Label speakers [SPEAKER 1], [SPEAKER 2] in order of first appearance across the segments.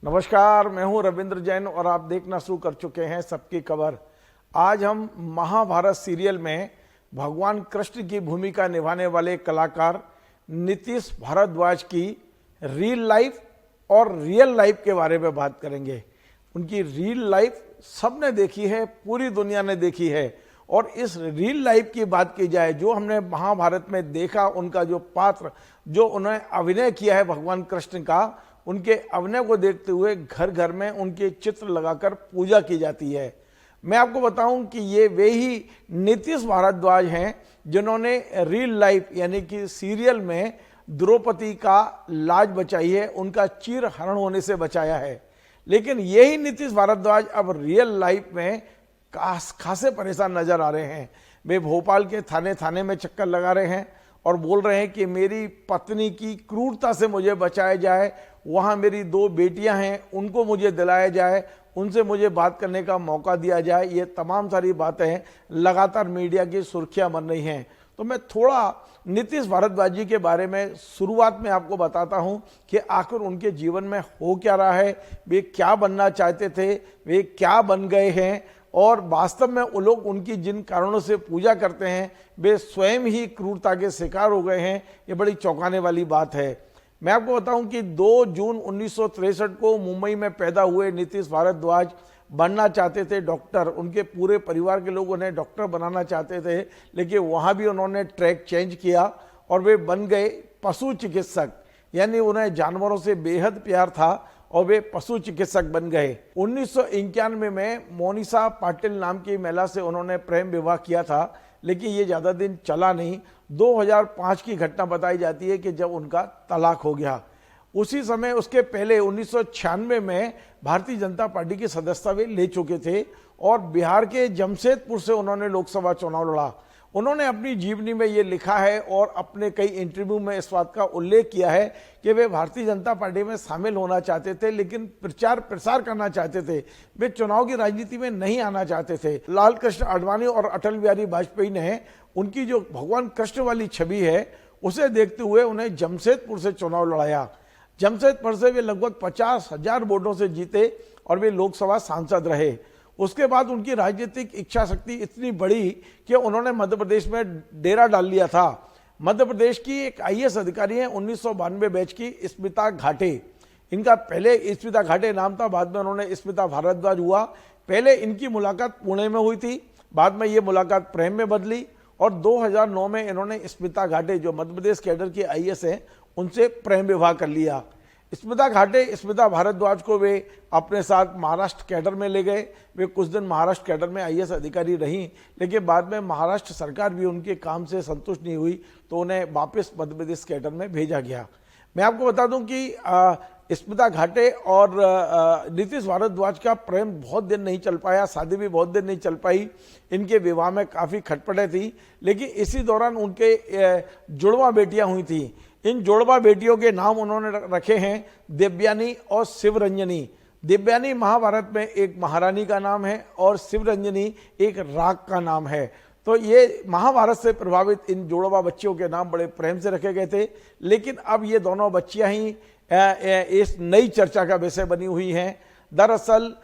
[SPEAKER 1] नमस्कार, मैं हूं रविंद्र जैन और आप देखना शुरू कर चुके हैं सबकी खबर। आज हम महाभारत सीरियल में भगवान कृष्ण की भूमिका निभाने वाले कलाकार नीतीश भारद्वाज की रियल लाइफ और रियल लाइफ के बारे में बात करेंगे। उनकी रियल लाइफ सबने देखी है, पूरी दुनिया ने देखी है। और इस रियल लाइफ की बात की जाए, जो हमने महाभारत में देखा, उनका जो पात्र, जो उन्होंने अभिनय किया है भगवान कृष्ण का, उनके अभिनय को देखते हुए घर घर में उनके चित्र लगाकर पूजा की जाती है। मैं आपको बताऊं कि ये वे ही नीतीश भारद्वाज हैं जिन्होंने रियल लाइफ यानी कि सीरियल में द्रौपदी का लाज बचाई है, उनका चीर हरण होने से बचाया है। लेकिन यही नीतीश भारद्वाज अब रियल लाइफ में खासे परेशान नजर आ रहे हैं। वे भोपाल के थाने थाने में चक्कर लगा रहे हैं और बोल रहे हैं कि मेरी पत्नी की क्रूरता से मुझे बचाया जाए, वहाँ मेरी 2 बेटियां हैं उनको मुझे दिलाया जाए, उनसे मुझे बात करने का मौका दिया जाए। ये तमाम सारी बातें लगातार मीडिया की सुर्खियां बन रही हैं। तो मैं थोड़ा नीतीश भारद्वाज जी के बारे में शुरुआत में आपको बताता हूं कि आखिर उनके जीवन में हो क्या रहा है, वे क्या बनना चाहते थे, वे क्या बन गए हैं, और वास्तव में वो लोग उनकी जिन कारणों से पूजा करते हैं वे स्वयं ही क्रूरता के शिकार हो गए हैं। ये बड़ी चौंकाने वाली बात है। मैं आपको बताऊं कि 2 जून 1963 को मुंबई में पैदा हुए नीतीश भारद्वाज बनना चाहते थे डॉक्टर। उनके पूरे परिवार के लोग उन्हें डॉक्टर बनाना चाहते थे, लेकिन वहां भी उन्होंने ट्रैक चेंज किया और वे बन गए पशु चिकित्सक। यानी उन्हें जानवरों से बेहद प्यार था और वे पशु चिकित्सक बन गए। 1991 में मोनिसा पाटिल नाम की महिला से उन्होंने प्रेम विवाह किया था, लेकिन ये ज़्यादा दिन चला नहीं। 2005 की घटना बताई जाती है कि जब उनका तलाक हो गया। उसी समय उसके पहले 1996 में भारतीय जनता पार्टी की सदस्यता वे ले चुके थे और बिहार के जमशेदपुर से उन्होंने लोकसभा चुनाव लड़ा। उन्होंने अपनी जीवनी में ये लिखा है और अपने कई इंटरव्यू में इस बात का उल्लेख किया है कि वे भारतीय जनता पार्टी में शामिल होना चाहते थे, लेकिन प्रचार प्रसार करना चाहते थे। वे चुनाव की राजनीति में नहीं आना चाहते थे। लाल कृष्ण आडवाणी और अटल बिहारी वाजपेयी ने उनकी जो भगवान कृष्ण वाली छवि है उसे देखते हुए उन्हें जमशेदपुर से चुनाव लड़ाया। जमशेदपुर से वे लगभग 50,000 वोटों से जीते और वे लोकसभा सांसद रहे। उसके बाद उनकी राजनीतिक इच्छा शक्ति इतनी बढ़ी कि उन्होंने मध्य प्रदेश में डेरा डाल लिया था। मध्य प्रदेश की एक IAS अधिकारी है 1992 बैच की स्मिता घाटे। इनका पहले स्मिता घाटे नाम था, बाद में उन्होंने स्मिता भारद्वाज हुआ। पहले इनकी मुलाकात पुणे में हुई थी, बाद में ये मुलाकात प्रेम में बदली और 2009 में इन्होंने स्मिता घाटे जो मध्य प्रदेश कैडर की IAS है उनसे प्रेम विवाह कर लिया। स्मिता घाटे स्मिता भारद्वाज को वे अपने साथ महाराष्ट्र कैडर में ले गए। वे कुछ दिन महाराष्ट्र कैडर में IAS अधिकारी रहीं, लेकिन बाद में महाराष्ट्र सरकार भी उनके काम से संतुष्ट नहीं हुई तो उन्हें वापस मध्य प्रदेश कैडर में भेजा गया। मैं आपको बता दूं कि स्मिता घाटे और नीतीश भारद्वाज का प्रेम बहुत दिन नहीं चल पाया, शादी भी बहुत दिन नहीं चल पाई। इनके विवाह में काफ़ी खटपटें थी, लेकिन इसी दौरान उनके जुड़वा बेटियां हुई थी। इन जुड़वा बेटियों के नाम उन्होंने रखे हैं देवयानी और शिवरंजनी। देवयानी महाभारत में एक महारानी का नाम है और शिवरंजनी एक राग का नाम है। तो ये महाभारत से प्रभावित इन जुड़वा बच्चियों के नाम बड़े प्रेम से रखे गए थे, लेकिन अब ये दोनों बच्चियां ही इस नई चर्चा का विषय बनी हुई हैं। दरअसल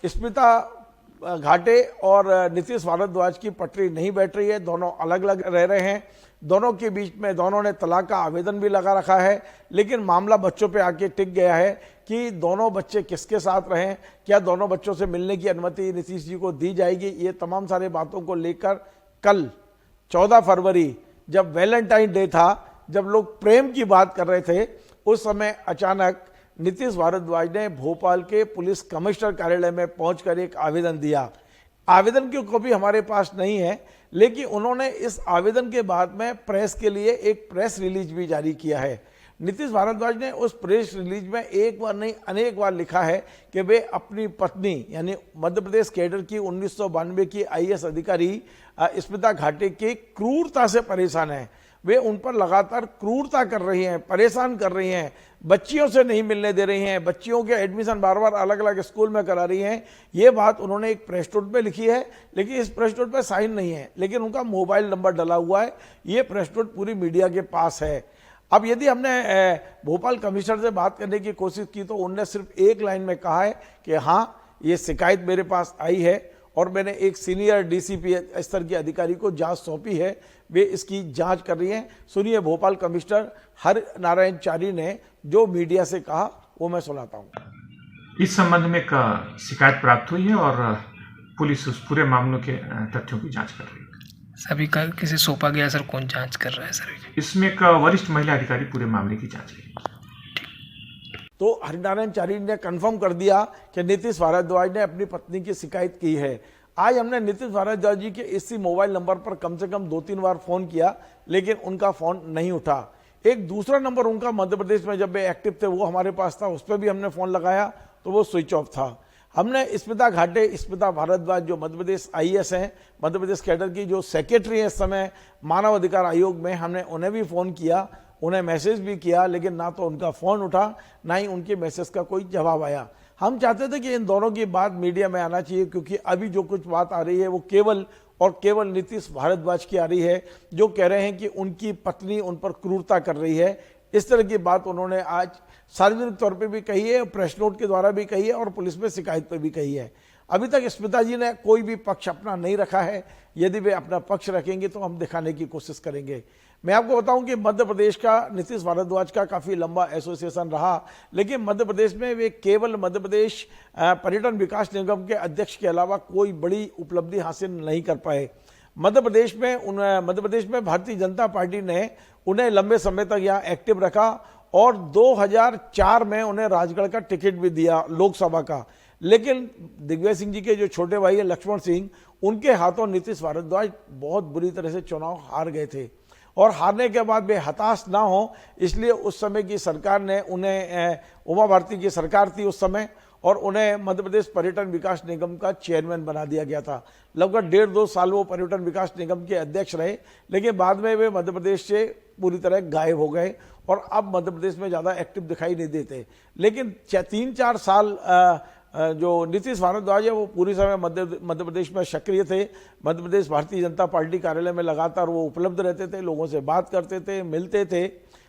[SPEAKER 1] स्मिता घाटे और नीतीश भारद्वाज की पटरी नहीं बैठ रही है, दोनों अलग अलग रह रहे हैं। दोनों के बीच में दोनों ने तलाक का आवेदन भी लगा रखा है, लेकिन मामला बच्चों पे आके टिक गया है कि दोनों बच्चे किसके साथ रहें, क्या दोनों बच्चों से मिलने की अनुमति नीतीश जी को दी जाएगी। ये तमाम सारे बातों को लेकर कल 14 फरवरी जब वैलेंटाइन डे था, जब लोग प्रेम की बात कर रहे थे, उस समय अचानक नीतीश भारद्वाज ने भोपाल के पुलिस कमिश्नर कार्यालय में पहुंचकर एक आवेदन दिया। आवेदन की कॉपी हमारे पास नहीं है, लेकिन उन्होंने इस आवेदन के बाद में प्रेस के लिए एक प्रेस रिलीज भी जारी किया है। नीतीश भारद्वाज ने उस प्रेस रिलीज में एक बार नहीं अनेक बार लिखा है कि वे अपनी पत्नी यानी मध्य प्रदेश कैडर की 1992 की IAS अधिकारी स्मिता घाटे की क्रूरता से परेशान हैं। वे उन पर लगातार क्रूरता कर रही हैं, परेशान कर रही हैं, बच्चियों से नहीं मिलने दे रही हैं, बच्चियों के एडमिशन बार बार अलग अलग स्कूल में करा रही हैं। ये बात उन्होंने एक प्रेस नोट पे लिखी है, लेकिन इस प्रेस नोट पे साइन नहीं है, लेकिन उनका मोबाइल नंबर डला हुआ है। ये प्रेस नोट पूरी मीडिया के पास है। अब यदि हमने भोपाल कमिश्नर से बात करने की कोशिश की तो उनने सिर्फ एक लाइन में कहा है कि हाँ, ये शिकायत मेरे पास आई है और मैंने एक सीनियर डीसीपी स्तर के अधिकारी को जांच सौंपी है, वे इसकी जांच कर रही हैं। सुनिए भोपाल कमिश्नर हर नारायण चारी ने जो मीडिया से कहा, वो मैं सुनाता हूँ।
[SPEAKER 2] इस संबंध में एक शिकायत प्राप्त हुई है और पुलिस उस पूरे मामलों के तथ्यों की जांच कर रही है।
[SPEAKER 3] सभी का किसे सौंपा गया सर? कौन जांच कर रहा है सर?
[SPEAKER 2] इसमें एक वरिष्ठ महिला अधिकारी पूरे मामले की जांच करेगी।
[SPEAKER 1] तो हरिनारायण चारी ने कंफर्म कर दिया कि नीतीश भारद्वाज ने अपनी पत्नी की शिकायत की है। आज हमने नीतीश भारद्वाज जी के इसी मोबाइल नंबर पर कम से कम 2-3 बार फोन किया, लेकिन उनका फोन नहीं उठा। एक दूसरा नंबर उनका मध्य प्रदेश में जब वे एक्टिव थे वो हमारे पास था, उस पर भी हमने फोन लगाया तो वो स्विच ऑफ था। हमने स्मिता घाटे, स्मिता भारद्वाज जो मध्य प्रदेश आईएएस हैं, मध्य प्रदेश कैडर की जो सेक्रेटरी है इस समय मानव अधिकार आयोग में, हमने उन्हें भी फोन किया, उन्हें मैसेज भी किया, लेकिन ना तो उनका फोन उठा ना ही उनके मैसेज का कोई जवाब आया। हम चाहते थे कि इन दोनों की बात मीडिया में आना चाहिए, क्योंकि अभी जो कुछ बात आ रही है वो केवल और केवल नीतीश भारद्वाज की आ रही है, जो कह रहे हैं कि उनकी पत्नी उन पर क्रूरता कर रही है। इस तरह की बात उन्होंने आज सार्वजनिक तौर पे भी कही है, प्रेस नोट के द्वारा भी कही है और पुलिस में शिकायत पे भी कही है। अभी तक स्मिता जी ने कोई भी पक्ष अपना नहीं रखा है। यदि वे अपना पक्ष रखेंगे तो हम दिखाने की कोशिश करेंगे। मैं आपको बताऊं कि मध्य प्रदेश का नीतीश भारद्वाज का काफ़ी लंबा एसोसिएशन रहा, लेकिन मध्य प्रदेश में वे केवल मध्य प्रदेश पर्यटन विकास निगम के अध्यक्ष के अलावा कोई बड़ी उपलब्धि हासिल नहीं कर पाए। मध्य प्रदेश में भारतीय जनता पार्टी ने उन्हें लंबे समय तक यहाँ एक्टिव रखा और 2004 में उन्हें राजगढ़ का टिकट भी दिया लोकसभा का। लेकिन दिग्विजय सिंह जी के जो छोटे भाई है लक्ष्मण सिंह, उनके हाथों नीतीश भारद्वाज बहुत बुरी तरह से चुनाव हार गए थे और हारने के बाद वे हताश ना हो, इसलिए उस समय की सरकार ने उन्हें, उमा भारती की सरकार थी उस समय, और उन्हें मध्य प्रदेश पर्यटन विकास निगम का चेयरमैन बना दिया गया था। लगभग 1.5-2 साल वो पर्यटन विकास निगम के अध्यक्ष रहे, लेकिन बाद में वे मध्य प्रदेश से पूरी तरह गायब हो गए और अब मध्य प्रदेश में ज़्यादा एक्टिव दिखाई नहीं देते। लेकिन 3-4 साल जो नीतीश भारद्वाज है वो पूरी समय मध्य प्रदेश में सक्रिय थे। मध्य प्रदेश भारतीय जनता पार्टी कार्यालय में लगातार वो उपलब्ध रहते थे, लोगों से बात करते थे, मिलते थे,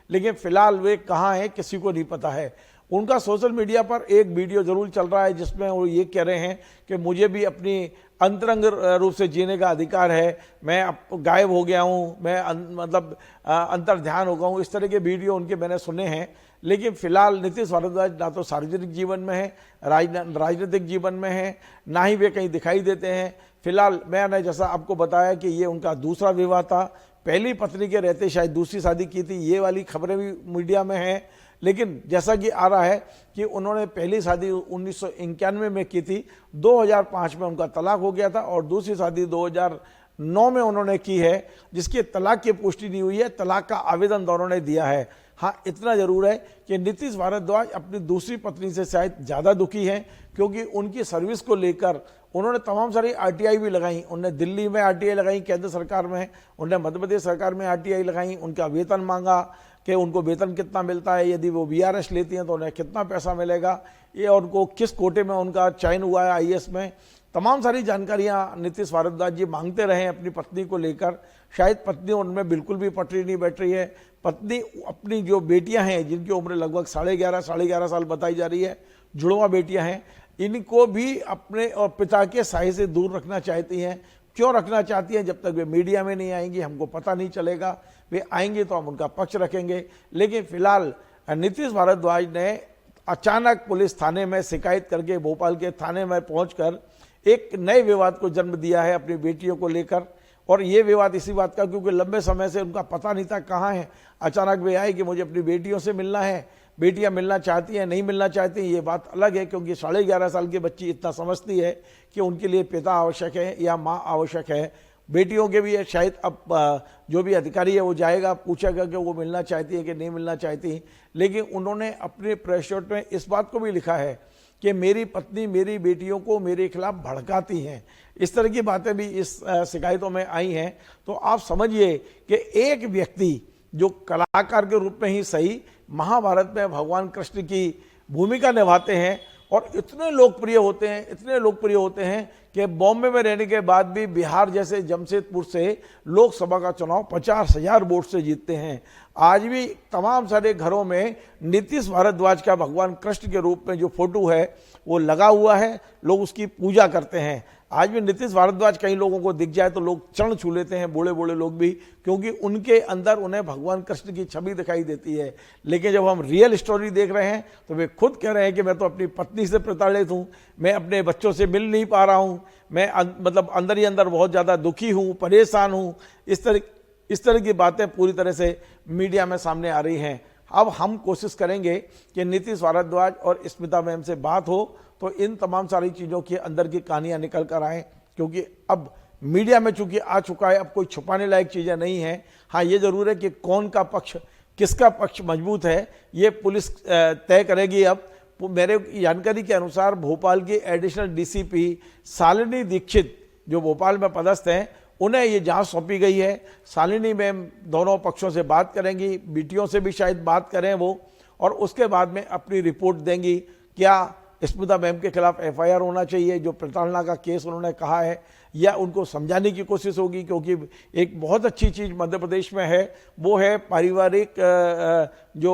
[SPEAKER 1] लेकिन फिलहाल वे कहाँ हैं किसी को नहीं पता है। उनका सोशल मीडिया पर एक वीडियो जरूर चल रहा है जिसमें वो ये कह रहे हैं कि मुझे भी अपनी अंतरंग रूप से जीने का अधिकार है, मैं अब गायब हो गया हूँ, मैं अंतर ध्यान हो गया हूँ। इस तरह के वीडियो उनके मैंने सुने हैं, लेकिन फिलहाल नीतीश भारद्वाज ना तो सार्वजनिक जीवन में है, राजनीतिक जीवन में है, ना ही वे कहीं दिखाई देते हैं। फिलहाल मैंने जैसा आपको बताया कि ये उनका दूसरा विवाह था, पहली पत्नी के रहते शायद दूसरी शादी की थी, ये वाली खबरें भी मीडिया में हैं। लेकिन जैसा कि आ रहा है कि उन्होंने पहली शादी 1991 में की थी, 2005 में उनका तलाक हो गया था और दूसरी शादी 2009 में उन्होंने की है, जिसकी तलाक की पुष्टि नहीं हुई है, तलाक का आवेदन दोनों ने दिया है। हाँ, इतना जरूर है कि नीतीश भारद्वाज अपनी दूसरी पत्नी से शायद ज़्यादा दुखी हैं, क्योंकि उनकी सर्विस को लेकर उन्होंने तमाम सारी आरटीआई भी लगाई। उन्होंने दिल्ली में आरटीआई लगाई केंद्र सरकार में, उन्होंने मध्य प्रदेश सरकार में आरटीआई लगाई, उनका वेतन मांगा कि उनको वेतन कितना मिलता है, यदि वो वीआरएस लेती हैं तो उन्हें कितना पैसा मिलेगा, ये उनको किस कोटे में उनका चयन हुआ है आईएएस में। तमाम सारी जानकारियां नीतीश भारद्वाज जी मांगते रहे अपनी पत्नी को लेकर। शायद पत्नी उनमें बिल्कुल भी पटरी नहीं बैठ रही है। पत्नी अपनी जो बेटियां हैं जिनकी उम्र लगभग 11.5 साल बताई जा रही है, जुड़वा बेटियां हैं, इनको भी अपने और पिता के साए से दूर रखना चाहती हैं। क्यों रखना चाहती हैं? जब तक वे मीडिया में नहीं आएंगी हमको पता नहीं चलेगा, वे आएंगे तो हम उनका पक्ष रखेंगे। लेकिन फिलहाल नीतीश भारद्वाज ने अचानक पुलिस थाने में शिकायत करके, भोपाल के थाने में पहुंचकर एक नए विवाद को जन्म दिया है अपनी बेटियों को लेकर। और ये विवाद इसी बात का, क्योंकि लंबे समय से उनका पता नहीं था कहाँ है, अचानक वे आए कि मुझे अपनी बेटियों से मिलना है। बेटियां मिलना चाहती हैं, नहीं मिलना चाहती, ये बात अलग है, क्योंकि 11.5 साल की बच्ची इतना समझती है कि उनके लिए पिता आवश्यक है या माँ आवश्यक है। बेटियों के भी शायद अब जो भी अधिकारी है वो जाएगा, पूछेगा कि वो मिलना चाहती है कि नहीं मिलना चाहती। लेकिन उन्होंने अपने प्रेस नोट में इस बात को भी लिखा है कि मेरी पत्नी मेरी बेटियों को मेरे खिलाफ भड़काती हैं। इस तरह की बातें भी इस शिकायतों में आई हैं। तो आप समझिए कि एक व्यक्ति जो कलाकार के रूप में ही सही, महाभारत में भगवान कृष्ण की भूमिका निभाते हैं, और इतने लोकप्रिय होते हैं कि बॉम्बे में रहने के बाद भी बिहार जैसे जमशेदपुर से लोकसभा का चुनाव 50,000 वोट से जीतते हैं। आज भी तमाम सारे घरों में नीतीश भारद्वाज का भगवान कृष्ण के रूप में जो फोटो है वो लगा हुआ है, लोग उसकी पूजा करते हैं। आज भी नीतीश भारद्वाज कई लोगों को दिख जाए तो लोग चरण छू लेते हैं, बूढ़े बूढ़े लोग भी, क्योंकि उनके अंदर उन्हें भगवान कृष्ण की छवि दिखाई देती है। लेकिन जब हम रियल स्टोरी देख रहे हैं तो वे खुद कह रहे हैं कि मैं तो अपनी पत्नी से प्रताड़ित हूँ, मैं अपने बच्चों से मिल नहीं पा रहा हूँ, मैं मतलब अंदर ही अंदर बहुत ज़्यादा दुखी हूँ, परेशान हूँ। इस तरह की बातें पूरी तरह से मीडिया में सामने आ रही हैं। अब हम कोशिश करेंगे कि नीतीश भारद्वाज और स्मिता मैम से बात हो तो इन तमाम सारी चीज़ों के अंदर की कहानियां निकल कर आएँ, क्योंकि अब मीडिया में चूंकि आ चुका है, अब कोई छुपाने लायक चीज़ें नहीं हैं। हाँ, ये ज़रूर है कि कौन का पक्ष, किसका पक्ष मजबूत है, ये पुलिस तय करेगी। अब मेरे जानकारी के अनुसार भोपाल की एडिशनल डीसीपी शालिनी दीक्षित जो भोपाल में पदस्थ हैं, उन्हें ये जांच सौंपी गई है। शालिनी मैम दोनों पक्षों से बात करेंगी, बीटीओ से भी शायद बात करें वो, और उसके बाद में अपनी रिपोर्ट देंगी। क्या स्मिता मैम के खिलाफ एफआईआर होना चाहिए, जो प्रताड़ना का केस उन्होंने कहा है, या उनको समझाने की कोशिश होगी? क्योंकि एक बहुत अच्छी चीज़ मध्य प्रदेश में है, वो है पारिवारिक जो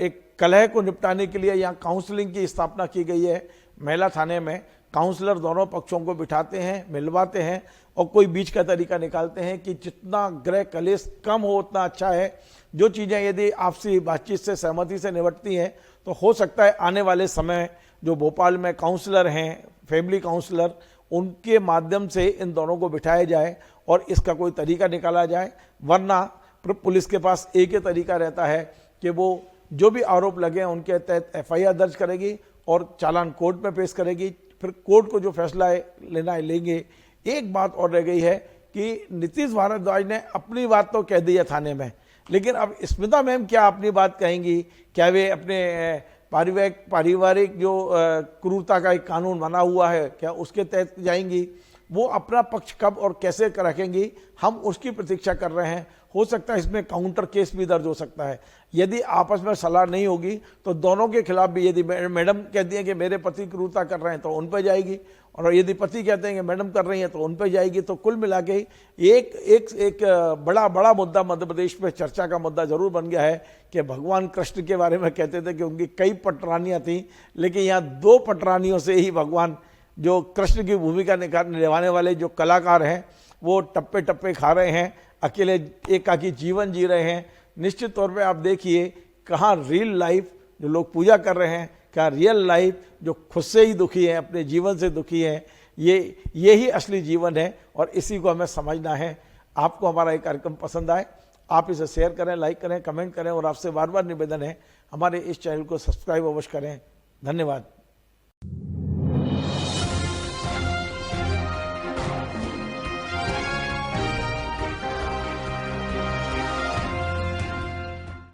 [SPEAKER 1] एक कलह को निपटाने के लिए यहाँ काउंसलिंग की स्थापना की गई है। महिला थाने में काउंसलर दोनों पक्षों को बिठाते हैं, मिलवाते हैं और कोई बीच का तरीका निकालते हैं कि जितना गृह कलेश कम हो उतना अच्छा है। जो चीज़ें यदि आपसी बातचीत से, सहमति से निपटती हैं तो हो सकता है आने वाले समय जो भोपाल में काउंसलर हैं, फैमिली काउंसलर, उनके माध्यम से इन दोनों को बिठाया जाए और इसका कोई तरीका निकाला जाए। वरना पुलिस के पास एक ही तरीका रहता है कि वो जो भी आरोप लगे हैं उनके तहत एफआईआर दर्ज करेगी और चालान कोर्ट में पेश करेगी, फिर कोर्ट को जो फैसला लेना है लेंगे। एक बात और रह गई है कि नीतीश भारद्वाज ने अपनी बात तो कह दी है थाने में, लेकिन अब स्मिता मैम क्या अपनी बात कहेंगी? क्या वे अपने पारिवारिक जो क्रूरता का एक कानून बना हुआ है, क्या उसके तहत जाएंगी? वो अपना पक्ष कब और कैसे रखेंगी, हम उसकी प्रतीक्षा कर रहे हैं। हो सकता है इसमें काउंटर केस भी दर्ज हो सकता है। यदि आपस में सलाह नहीं होगी तो दोनों के खिलाफ भी, यदि मैडम कहती हैं कि मेरे पति क्रूरता कर रहे हैं तो उन पर जाएगी, और यदि पति कहते हैं कि मैडम कर रही हैं तो उन पर जाएगी। तो कुल मिला के एक बड़ा मुद्दा मध्य प्रदेश में चर्चा का मुद्दा जरूर बन गया है कि भगवान कृष्ण के बारे में कहते थे कि उनकी कई पटरानियाँ थीं, लेकिन यहाँ 2 पटरानियों से ही भगवान जो कृष्ण की भूमिका निभाने वाले जो कलाकार हैं वो टप्पे टप्पे खा रहे हैं, अकेले एकाकी जीवन जी रहे हैं। निश्चित तौर पे आप देखिए कहाँ रियल लाइफ जो लोग पूजा कर रहे हैं, क्या रियल लाइफ जो खुद से ही दुखी है, अपने जीवन से दुखी है, ये ही असली जीवन है और इसी को हमें समझना है। आपको हमारा ये कार्यक्रम पसंद आए, आप इसे शेयर करें, लाइक करें, कमेंट करें और आपसे बार बार निवेदन है हमारे इस चैनल को सब्सक्राइब अवश्य करें। धन्यवाद।